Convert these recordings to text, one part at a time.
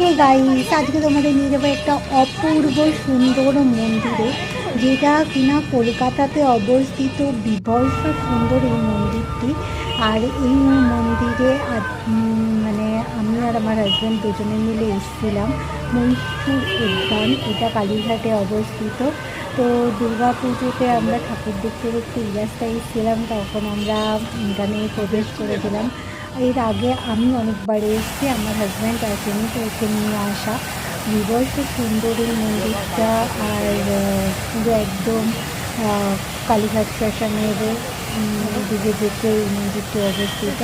Hey guys, আজকে তোমাদের নিয়ে যাবো একটা অপূর্ব সুন্দর মন্দিরে, যেটা কিনা কলকাতাতে অবস্থিত। বীভৎস সুন্দর এই মন্দিরটি। আর এই মন্দিরে মানে আমি আর আমার হাজব্যান্ড দুজনে মিলে এসেছিলাম। মহীশূর উদ্যান, এটা কালীঘাটে অবস্থিত। তো দুর্গা পুজোতে আমরা ঠাকুর দেখতে দেখতে এই রাস্তায় এসেছিলাম, তখন আমরা এখানে প্রবেশ করেছিলাম। এর আগে আমি অনেকবার এসেছি, আমার হাজব্যান্ড আসেনি, তো ওকে নিয়ে আসা। বিভৎস সুন্দর এই মন্দিরটা। আর পুরো একদম কালীঘাট শ্মশানের দিকে যেতে এই মন্দিরটি অবস্থিত।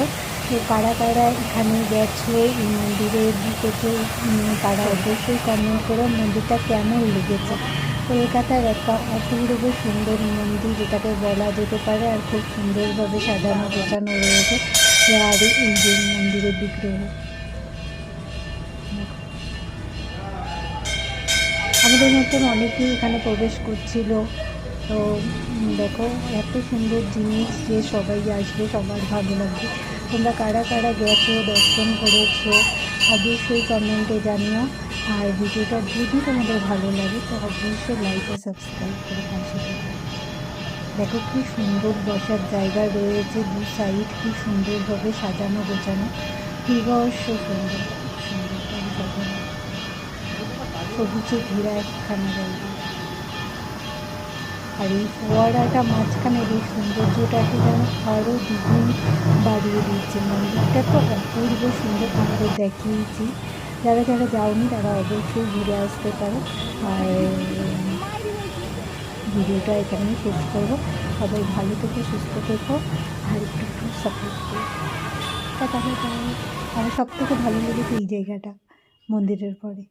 তো কারা কারা এখানে গেছো এই মন্দিরে ঢুকেছো, তারা অবশ্যই কমেন্ট করো মন্দিরটা কেমন লেগেছে। কলকাতার একটা অপূর্ব সুন্দর মন্দির যেটাকে বলা যেতে পারে, আর খুব সুন্দরভাবে সাজানো গোছানো রয়েছে। আর এই যে মন্দিরের বিগ্রহ, আমাদের মতন অনেকেই এখানে প্রবেশ করছিল। তো দেখো, এত সুন্দর জিনিস যে সবাই আসবে, সবার ভালো লাগবে। তোমরা কারা কারা গেছো, দর্শন করেছো, অবশ্যই কমেন্টে জানিও। আর ভিডিওটা যদি তোমাদের ভালো লাগে তো অবশ্যই লাইক ও সাবস্ক্রাইব করে পাশে থেকো। দেখো কি সুন্দর বসার জায়গা রয়েছে, দু সাইড কি সুন্দরভাবে সাজানো গোছানো, বিভৎস সুন্দর, খুব সুন্দরভাবে সাজানো, সবুজে ঘেরা একখানা জায়গা। আর এই ফোয়ারাটা মাঝখানের এই সৌন্দর্যটাকে যেন আরও দ্বিগুণ বাড়িয়ে দিচ্ছে। মন্দিরটা তো অপূর্ব সুন্দর, তোমাদের দেখিয়েছি। যারা যারা যাওনি তারা অবশ্যই ঘুরে আসতে পারো। আর ভিডিওটা এখানেই শেষ করবো। সবাই ভালো থেকো, সুস্থ থেকো, আর একটু একটু সাপোর্ট করো। তাহলে আমার সব থেকে ভালো লেগেছে এই জায়গাটা মন্দিরের পরে।